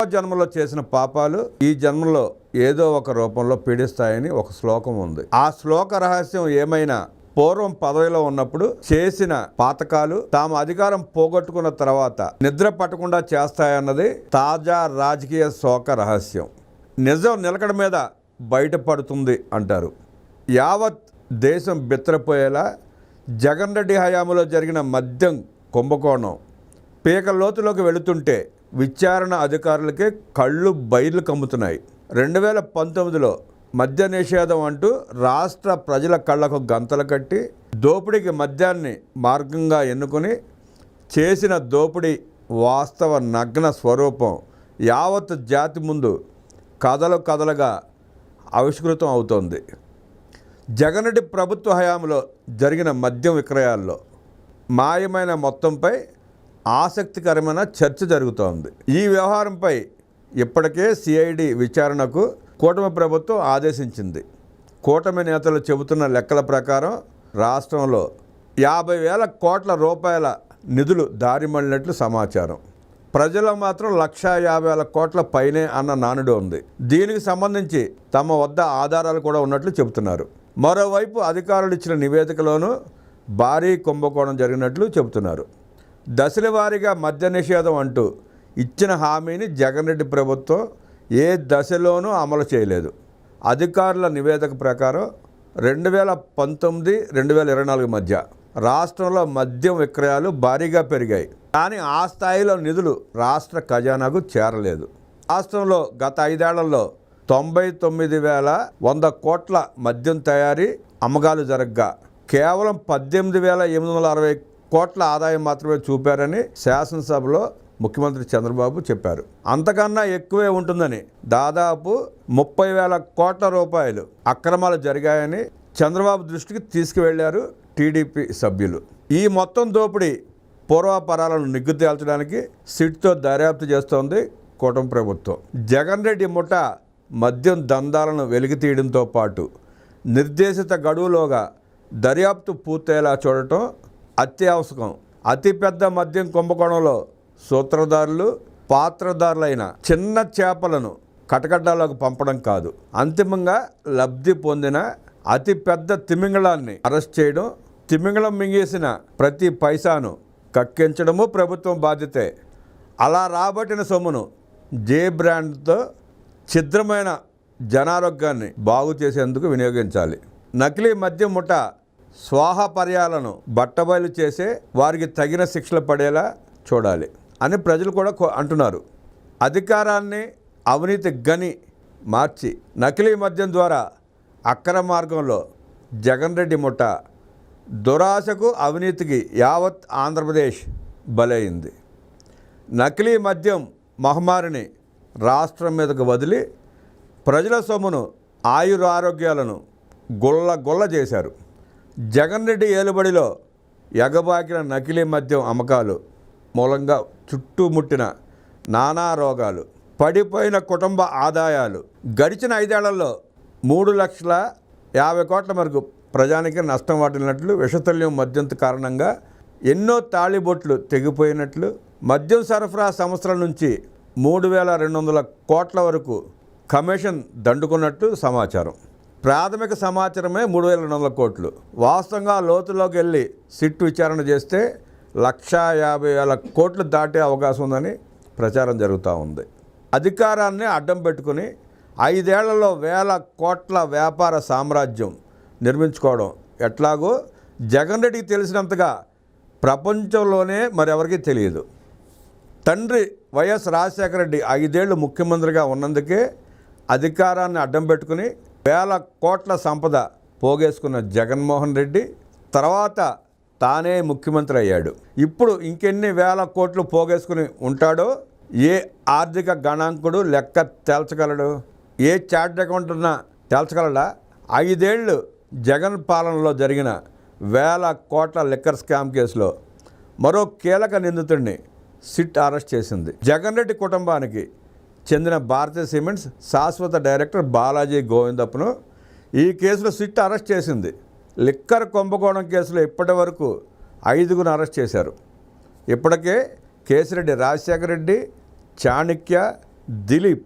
జన్మలో చేసిన పాపాలు ఈ జన్మలో ఏదో ఒక రూపంలో పీడిస్తాయని ఒక శ్లోకం ఉంది. ఆ శ్లోక రహస్యం ఏమైనా పూర్వం పదవిలో ఉన్నప్పుడు చేసిన పాతకాలు తాము అధికారం పోగొట్టుకున్న తర్వాత నిద్ర పట్టకుండా చేస్తాయన్నది తాజా రాజకీయ శోక రహస్యం. నిజం నిలకడ మీద బయటపడుతుంది అంటారు. యావత్ దేశం బిత్తరపోయేలా జగన్ రెడ్డి హయాంలో జరిగిన మద్యం కుంభకోణం పీక లోతులోకి వెళుతుంటే విచారణ అధికారులకే కళ్ళు బయర్లు కమ్ముతున్నాయి. 2019లో మద్య నిషేధం అంటూ రాష్ట్ర ప్రజల కళ్లకు గంతలు కట్టి దోపిడీకి మద్యాన్ని మార్గంగా ఎన్నుకొని చేసిన దోపిడీ వాస్తవ నగ్న స్వరూపం యావత్ జాతి ముందు కథలుగా ఆవిష్కృతం అవుతోంది. జగన్ రెడ్డి ప్రభుత్వ హయాంలో జరిగిన మద్యం విక్రయాల్లో మాయమైన మొత్తంపై ఆసక్తికరమైన చర్చ జరుగుతోంది. ఈ వ్యవహారంపై ఇప్పటికే సిఐడి విచారణకు కూటమి ప్రభుత్వం ఆదేశించింది. కూటమి నేతలు చెబుతున్న లెక్కల ప్రకారం రాష్ట్రంలో 50,000 కోట్ల రూపాయల నిధులు దారి మళ్లినట్లు సమాచారం. ప్రజలకు మాత్రం 150,000 కోట్ల పైనే అన్న నానుడు ఉంది. దీనికి సంబంధించి తమ వద్ద ఆధారాలు కూడా ఉన్నట్లు చెబుతున్నారు. మరోవైపు అధికారులు ఇచ్చిన నివేదికలోనూ భారీ కుంభకోణం జరిగినట్లు చెబుతున్నారు. దశల వారీగా మద్య నిషేధం అంటూ ఇచ్చిన హామీని జగన్ రెడ్డి ప్రభుత్వం ఏ దశలోనూ అమలు చేయలేదు. అధికారుల నివేదిక ప్రకారం 2019-2024 మధ్య రాష్ట్రంలో మద్యం విక్రయాలు భారీగా పెరిగాయి. కానీ ఆ స్థాయిలో నిధులు రాష్ట్ర ఖజానాకు చేరలేదు. రాష్ట్రంలో గత 5 ఏళ్లలో 99,100 కోట్ల మద్యం తయారీ అమ్మకాలు జరగ్గా కేవలం 18,860 కోట్ల ఆదాయం మాత్రమే చూపారని శాసనసభలో ముఖ్యమంత్రి చంద్రబాబు చెప్పారు. అంతకన్నా ఎక్కువే ఉంటుందని, దాదాపు 30,000 కోట్ల రూపాయలు అక్రమాలు జరిగాయని చంద్రబాబు దృష్టికి తీసుకువెళ్లారు టీడీపీ సభ్యులు. ఈ మొత్తం దోపిడీ పూర్వాపరాలను నిగ్గు తేల్చడానికి సిట్తో దర్యాప్తు చేస్తోంది కూటమి ప్రభుత్వం. జగన్ రెడ్డి ముఠా మద్యం దందాలను వెలికితీయడంతో పాటు నిర్దేశిత గడువులోగా దర్యాప్తు పూర్తయ్యేలా చూడటం అత్యవసరం. అతిపెద్ద మద్యం కుంభకోణంలో సూత్రధారులు, పాత్రధారులైన చిన్న చేపలను కటకటాలకు పంపడం కాదు, అంతిమంగా లబ్ధి పొందిన అతిపెద్ద తిమింగళాన్ని అరెస్ట్ చేయడం, తిమింగళం మింగేసిన ప్రతి పైసాను కక్కించడము ప్రభుత్వం బాధ్యతే. అలా రాబట్టిన సొమ్మును జే బ్రాండ్తో ఛిద్రమైన జనారోగ్యాన్ని బాగు చేసేందుకు వినియోగించాలి. నకిలీ మద్యం ముఠా స్వాహపర్యాలను బట్టబయలు చేసే వారికి తగిన శిక్షలు పడేలా చూడాలి అని ప్రజలు కూడా అంటున్నారు. అధికారాన్ని అవినీతి గని మార్చి నకిలీ మద్యం ద్వారా అక్రమ మార్గంలో జగన్ రెడ్డి ముఠా దురాశకు, అవినీతికి యావత్ ఆంధ్రప్రదేశ్ బలైంది. నకిలీ మద్యం మహమ్మారిని రాష్ట్రం మీదకు వదిలి ప్రజల సొమ్మును, ఆయురారోగ్యాలను గుల్ల చేశారు. జగన్ రెడ్డి ఏలుబడిలో ఎగబాకిన నకిలీ మద్యం అమ్మకాలు మూలంగా చుట్టుముట్టిన నానా రోగాలు, పడిపోయిన కుటుంబ ఆదాయాలు, గడిచిన 5 ఏళ్లలో 3,50,000 కోట్ల వరకు ప్రజానికి నష్టం వాటిల్లినట్లు, విషతుల్యం మద్యం కారణంగా ఎన్నో తాళిబొట్లు తెగిపోయినట్లు, మద్యం సరఫరా సంస్థల నుంచి 3,200 కోట్ల వరకు కమిషన్ దండుకున్నట్టు సమాచారం. ప్రాథమిక సమాచారమే 3,200 కోట్లు. వాస్తవంగా లోతులోకి వెళ్ళి సిట్టు విచారణ చేస్తే 150,000 కోట్లు దాటే అవకాశం ఉందని ప్రచారం జరుగుతూ ఉంది. అధికారాన్ని అడ్డం పెట్టుకుని 5 ఏళ్లలో 1,000 కోట్ల వ్యాపార సామ్రాజ్యం నిర్మించుకోవడం ఎట్లాగో జగన్ రెడ్డికి తెలిసినంతగా ప్రపంచంలోనే మరెవరికీ తెలియదు. తండ్రి వైఎస్ రాజశేఖర రెడ్డి 5 ఏళ్ళు ముఖ్యమంత్రిగా ఉన్నందుకే అధికారాన్ని అడ్డం పెట్టుకుని 1,000 కోట్ల సంపద పోగేసుకున్న జగన్మోహన్ రెడ్డి తర్వాత తానే ముఖ్యమంత్రి అయ్యాడు. ఇప్పుడు ఇంకెన్ని 1,000 కోట్లు పోగేసుకుని ఉంటాడో ఏ ఆర్థిక గణాంకుడు లెక్క తేల్చగలడు? ఏ చార్ట్ అకౌంట్ ఉన్నా తేల్చగలడా? 5 ఏళ్ళు జగన్ పాలనలో జరిగిన 1,000 కోట్ల లిక్కర్ స్కామ్ కేసులో మరో కీలక నిందితుడిని సిట్ అరెస్ట్ చేసింది. జగన్ రెడ్డి కుటుంబానికి చెందిన భారతీయ సిమెంట్స్ శాశ్వత డైరెక్టర్ బాలాజీ గోవిందప్పను ఈ కేసులో సిట్ అరెస్ట్ చేసింది. లిక్కర్ కుంభకోణం కేసులో ఇప్పటి వరకు 5గురిని అరెస్ట్ చేశారు. ఇప్పటికే కేసిరెడ్డి రాజశేఖర రెడ్డి, చాణక్య, దిలీప్,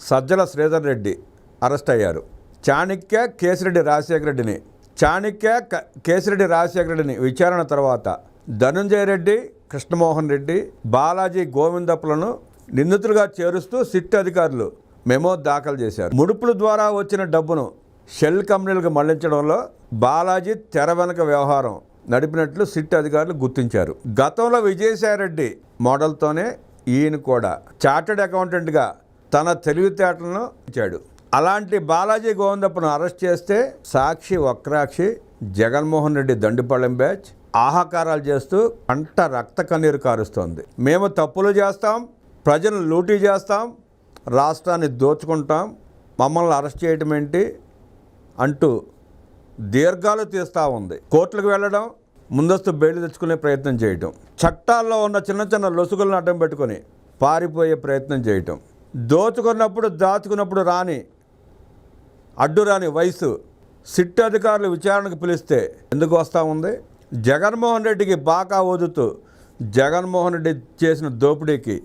సజ్జల శ్రీధర్ రెడ్డి అరెస్ట్ అయ్యారు. చాణక్య కేశిరెడ్డి రాజశేఖర రెడ్డిని విచారణ తర్వాత ధనుంజయ రెడ్డి, కృష్ణమోహన్ రెడ్డి, బాలాజీ గోవిందప్పలను నిందితులుగా చేరుస్తూ సిట్ అధికారులు మెమో దాఖలు చేశారు. ముడుపుల ద్వారా వచ్చిన డబ్బును షెల్ కంపెనీలకు మళ్లించడంలో బాలాజీ తెర వెనుక వ్యవహారం నడిపినట్లు సిట్ అధికారులు గుర్తించారు. గతంలో విజయసాయిరెడ్డి మోడల్తోనే ఈయన కూడా చార్టెడ్ అకౌంటెంట్గా తన తెలివితేటలను ఇచ్చాడు. అలాంటి బాలాజీ గోవిందప్పను అరెస్ట్ చేస్తే సాక్షి వక్రాక్షి జగన్మోహన్ రెడ్డి దండుపాళెం బ్యాచ్ ఆహాకారాలు చేస్తూ పంట రక్త కన్నీరు కారుస్తోంది. మేము తప్పులు చేస్తాం, ప్రజలను లూటీ చేస్తాం, రాష్ట్రాన్ని దోచుకుంటాం, మమ్మల్ని అరెస్ట్ చేయటం ఏంటి అంటూ దీర్ఘాలు తీస్తూ ఉంది. కోర్టులకు వెళ్ళడం, ముందస్తు బెయిల్ తెచ్చుకునే ప్రయత్నం చేయటం, చట్టాల్లో ఉన్న చిన్న చిన్న లొసుగులను అడ్డం పెట్టుకొని పారిపోయే ప్రయత్నం చేయటం, దోచుకున్నప్పుడు దాచుకున్నప్పుడు అడ్డురాని వయసు సిట్ అధికారులు విచారణకు పిలిస్తే ఎందుకు వస్తూ ఉంది? జగన్మోహన్ రెడ్డికి బాకా ఊదుతూ జగన్మోహన్ రెడ్డి చేసిన దోపిడీకి,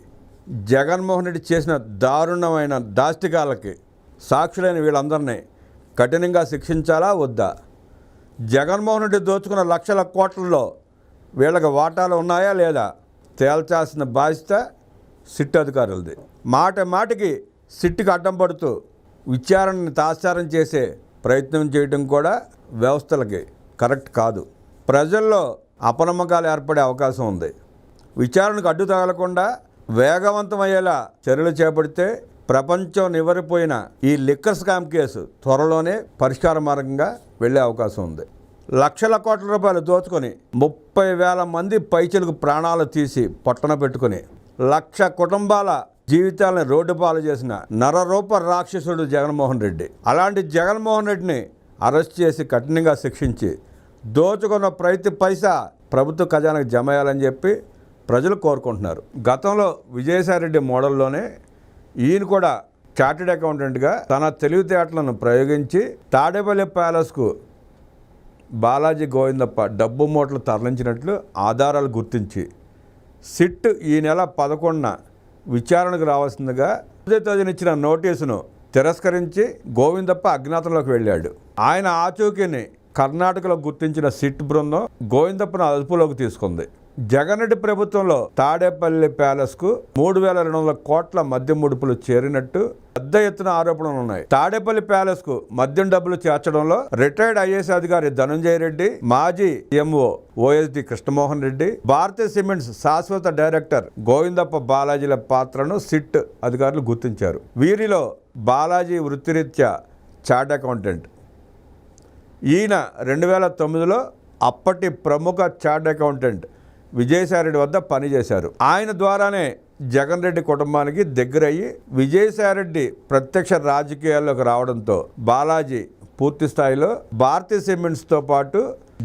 జగన్మోహన్ రెడ్డి చేసిన దారుణమైన దాష్టికాలకి సాక్షులైన వీళ్ళందరినీ కఠినంగా శిక్షించాలా వద్దా? జగన్మోహన్ రెడ్డి దోచుకున్న లక్షల కోట్లలో వీళ్ళకి వాటాలు ఉన్నాయా లేదా తేల్చాల్సిన బాధ్యత సిట్ అధికారులది. మాటికి సిట్కి అడ్డం పడుతూ విచారణని తాత్సారం చేసే ప్రయత్నం చేయడం కూడా వ్యవస్థలకి కరెక్ట్ కాదు. ప్రజల్లో అపనమ్మకాలు ఏర్పడే అవకాశం ఉంది. విచారణకు అడ్డు తగలకుండా వేగవంతమయ్యేలా చర్యలు చేపడితే ప్రపంచం నివరిపోయిన ఈ లిక్కర్ స్కామ్ కేసు త్వరలోనే పరిష్కార మార్గంగా వెళ్ళే అవకాశం ఉంది. లక్షల కోట్ల రూపాయలు దోచుకొని 30,000 మంది పైచలకు ప్రాణాలు తీసి పొట్టన పెట్టుకుని 1,00,000 కుటుంబాల జీవితాలను రోడ్డు పాలు చేసిన నరరూప రాక్షసుడు జగన్మోహన్ రెడ్డి. అలాంటి జగన్మోహన్ రెడ్డిని అరెస్ట్ చేసి కఠినంగా శిక్షించి దోచుకున్న ప్రతి పైసా ప్రభుత్వ ఖజానాకు జమ అయ్యాలని చెప్పి ప్రజలు కోరుకుంటున్నారు. గతంలో విజయసాయిరెడ్డి మోడల్లోనే ఈయన కూడా చార్టెడ్ అకౌంటెంట్గా తన తెలివితేటలను ప్రయోగించి తాడేపల్లి ప్యాలెస్కు బాలాజీ గోవిందప్ప డబ్బు మూటలు తరలించినట్లు ఆధారాలు గుర్తించి సిట్ ఈ నెల 11న విచారణకు రావాల్సిందిగా తేదీనిచ్చిన నోటీసును తిరస్కరించి గోవిందప్ప అజ్ఞాతంలోకి వెళ్ళాడు. ఆయన ఆచూకీని కర్ణాటకలో గుర్తించిన సిట్ బృందం గోవిందప్పను అదుపులోకి తీసుకుంది. జగన్ రెడ్డి ప్రభుత్వంలో తాడేపల్లి ప్యాలెస్కు 3,200 కోట్ల మద్యం ముడుపులు చేరినట్టు పెద్ద ఎత్తున ఆరోపణలు ఉన్నాయి. తాడేపల్లి ప్యాలెస్కు మద్యం డబ్బులు చేర్చడంలో రిటైర్డ్ ఐఏఎస్ అధికారి ధనుంజయ రెడ్డి, మాజీ ఎంఓ ఓఎస్డి కృష్ణమోహన్ రెడ్డి, భారతీయ సిమెంట్స్ శాశ్వత డైరెక్టర్ గోవిందప్ప బాలాజీల పాత్రను సిట్ అధికారులు గుర్తించారు. వీరిలో బాలాజీ వృత్తిరీత్యా చార్ట్ అకౌంటెంట్. ఈయన 2009లో అప్పటి ప్రముఖ చార్ట్ అకౌంటెంట్ విజయసాయిరెడ్డి వద్ద పనిచేశారు. ఆయన ద్వారానే జగన్ రెడ్డి కుటుంబానికి దగ్గరయ్యి విజయసాయిరెడ్డి ప్రత్యక్ష రాజకీయాల్లోకి రావడంతో బాలాజీ పూర్తి స్థాయిలో భారతీయ సిమెంట్స్తో పాటు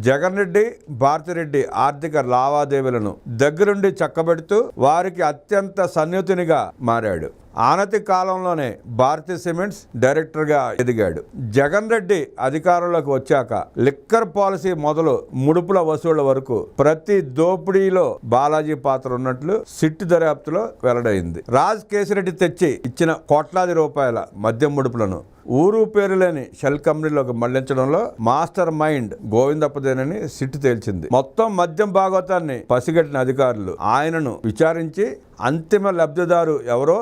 జగన్ రెడ్డి, భారతిరెడ్డి ఆర్థిక లావాదేవీలను దగ్గరుండి చక్కబెడుతూ వారికి అత్యంత సన్నిహితునిగా మారాడు. ఆనతి కాలంలోనే భారతీయ సిమెంట్స్ డైరెక్టర్గా ఎదిగాడు. జగన్ రెడ్డి అధికారంలోకి వచ్చాక లిక్కర్ పాలసీ మొదలు ముడుపుల వసూళ్ల వరకు ప్రతి దోపిడీలో బాలాజీ పాత్ర ఉన్నట్లు సిట్ దర్యాప్తులో వెల్లడైంది. రాజ్ కేశిరెడ్డి తెచ్చి ఇచ్చిన కోట్లాది రూపాయల మద్యం ముడుపులను ఊరు పేరు లేని షెల్ కంపెనీలోకి మళ్లించడంలో మాస్టర్ మైండ్ గోవిందప్పదేనని సిట్ తేల్చింది. మొత్తం మద్యం భాగవతాన్ని పసిగట్టిన అధికారులు ఆయనను విచారించి అంతిమ లబ్ధిదారు ఎవరో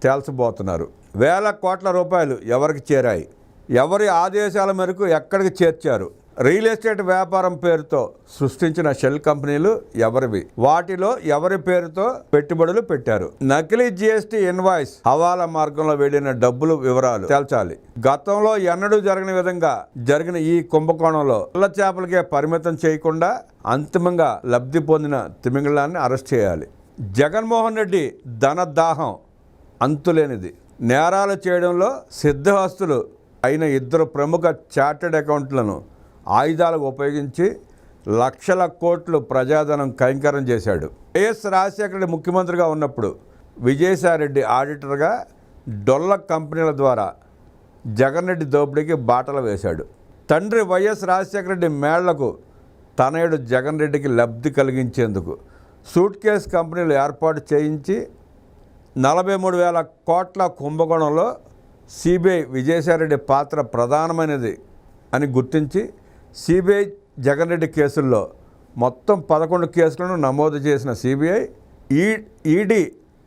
తేల్చబోతున్నారు. వేల కోట్ల రూపాయలు ఎవరికి చేరాయి, ఎవరి ఆదేశాల మేరకు ఎక్కడికి చేర్చారు, రియల్ ఎస్టేట్ వ్యాపారం పేరుతో సృష్టించిన షెల్ కంపెనీలు ఎవరివి, వాటిలో ఎవరి పేరుతో పెట్టుబడులు పెట్టారు, నకిలీ జీఎస్టీ ఇన్వాయిస్ హవాలా మార్గంలో వెళ్ళిన డబ్బులు వివరాలు తేల్చాలి. గతంలో ఎన్నడూ జరగని విధంగా జరిగిన ఈ కుంభకోణంలో పిల్ల చేపలకే పరిమితం చేయకుండా అంతిమంగా లబ్ధి పొందిన తిమింగళాన్ని అరెస్ట్ చేయాలి. జగన్మోహన్ రెడ్డి ధనదాహం అంతులేనిది. నేరాలు చేయడంలో సిద్ధహస్తులు అయిన 2 ప్రముఖ చార్టెడ్ అకౌంట్లను ఆయుధాలకు ఉపయోగించి లక్షల కోట్లు ప్రజాధనం కైంకర్యం చేశాడు. వైఎస్ రాజశేఖర రెడ్డి ముఖ్యమంత్రిగా ఉన్నప్పుడు విజయసాయిరెడ్డి ఆడిటర్గా డొల్ల కంపెనీల ద్వారా జగన్ రెడ్డి దోపిడీకి బాటలు వేశాడు. తండ్రి వైఎస్ రాజశేఖర రెడ్డి మేళ్లకు తనయుడు జగన్ రెడ్డికి లబ్ధి కలిగించేందుకు సూట్ కేస్ కంపెనీలు ఏర్పాటు చేయించి 43,000 కోట్ల కుంభకోణంలో సిబిఐ విజయసాయిరెడ్డి పాత్ర ప్రధానమైనది అని గుర్తించి సిబిఐ జగన్ రెడ్డి కేసుల్లో మొత్తం 11 కేసులను నమోదు చేసిన సిబిఐ ఈడీ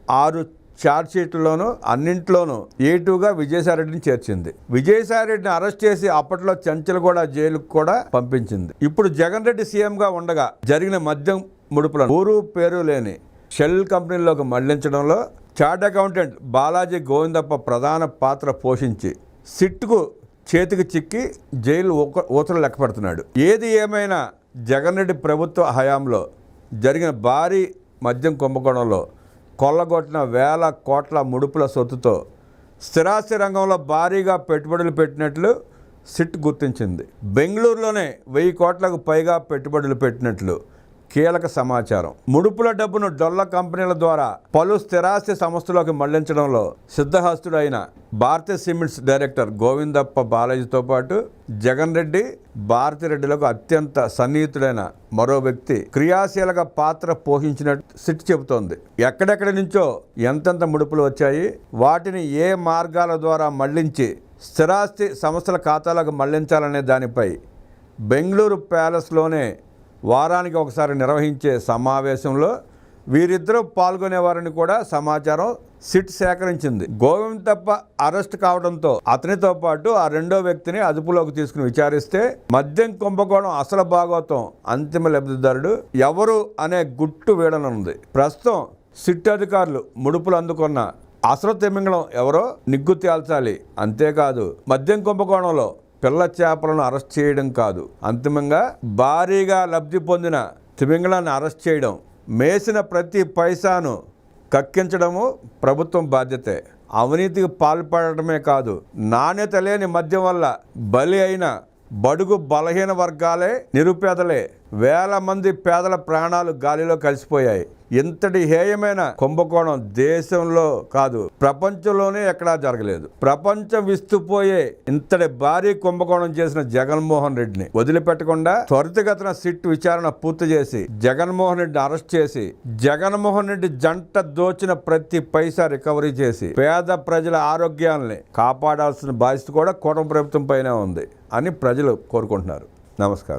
6 ఛార్జ్షీట్లోనూ అన్నింట్లోనూ A2గా విజయసాయిరెడ్డిని చేర్చింది. విజయసాయిరెడ్డిని అరెస్ట్ చేసి అప్పట్లో చెంచల్గూడ జైలుకు కూడా పంపించింది. ఇప్పుడు జగన్ రెడ్డి సీఎంగా ఉండగా జరిగిన మద్యం ముడుపులను ఊరు పేరు లేని షెల్ కంపెనీలోకి మళ్లించడంలో చార్ట్ అకౌంటెంట్ బాలాజీ గోవిందప్ప ప్రధాన పాత్ర పోషించి సిట్కు చేతికి చిక్కి జైలు ఊచలు లెక్కపెడుతున్నాడు. ఏది ఏమైనా జగన్ రెడ్డి ప్రభుత్వ హయాంలో జరిగిన భారీ మద్యం కుంభకోణంలో కొల్లగొట్టిన వేల కోట్ల ముడుపుల సొత్తుతో స్థిరాస్తి రంగంలో భారీగా పెట్టుబడులు పెట్టినట్లు సిట్ గుర్తించింది. బెంగళూరులోనే 1000 కోట్లకు పైగా పెట్టుబడులు పెట్టినట్లు కీలక సమాచారం. ముడుపుల డబ్బును డొల్ల కంపెనీల ద్వారా పలు స్థిరాస్తి సంస్థలోకి మళ్లించడంలో సిద్ధహస్తుడైన భారతీయ సిమెంట్స్ డైరెక్టర్ గోవిందప్ప బాలాజీతో పాటు జగన్ రెడ్డి, భారతిరెడ్డిలకు అత్యంత సన్నిహితుడైన మరో వ్యక్తి క్రియాశీలక పాత్ర పోషించినట్టు సిట్ చెబుతోంది. ఎక్కడెక్కడి నుంచో ఎంతెంత ముడుపులు వచ్చాయి, వాటిని ఏ మార్గాల ద్వారా మళ్లించి స్థిరాస్తి సంస్థల ఖాతాలకు మళ్లించాలనే దానిపై బెంగళూరు ప్యాలెస్లోనే వారానికి ఒకసారి నిర్వహించే సమావేశంలో వీరిద్దరూ పాల్గొనేవారని కూడా సమాచారం సిట్ సేకరించింది. గోవిందప్ప అరెస్ట్ కావడంతో అతనితో పాటు ఆ రెండో వ్యక్తిని అదుపులోకి తీసుకుని విచారిస్తే మద్యం కుంభకోణం అసలు భాగోతం అంతిమ లబ్ధిదారుడు ఎవరు అనే గుట్టు వీడనుంది. ప్రస్తుతం సిట్ అధికారులు ముడుపులు అందుకున్న అసలు తిమింగళం ఎవరో నిగ్గు తేల్చాలి. అంతేకాదు మద్యం కుంభకోణంలో పిల్ల చేపలను అరెస్ట్ చేయడం కాదు, అంతిమంగా భారీగా లబ్ధి పొందిన తిమింగళాన్ని అరెస్ట్ చేయడం, మేసిన ప్రతి పైసాను కక్కించడము ప్రభుత్వం బాధ్యతే. అవినీతికి పాల్పడటమే కాదు, నాణ్యత లేని మద్యం వల్ల బలి అయిన బడుగు బలహీన వర్గాలే, నిరుపేదలే, వేల మంది పేదల ప్రాణాలు గాలిలో కలిసిపోయాయి. ఇంతటి హేయమైన కుంభకోణం దేశంలో కాదు, ప్రపంచంలోనే ఎక్కడా జరగలేదు. ప్రపంచం విస్తుపోయే ఇంతటి భారీ కుంభకోణం చేసిన జగన్మోహన్ రెడ్డిని వదిలిపెట్టకుండా త్వరితగతిన సిట్ విచారణ పూర్తి చేసి జగన్మోహన్ రెడ్డిని అరెస్ట్ చేసి జగన్మోహన్ రెడ్డి జంట దోచిన ప్రతి పైసా రికవరీ చేసి పేద ప్రజల ఆరోగ్యాన్ని కాపాడాల్సిన బాధ్యత కూడా కూటమి ప్రభుత్వం పైనే ఉంది అని ప్రజలు కోరుకుంటున్నారు. నమస్కారం.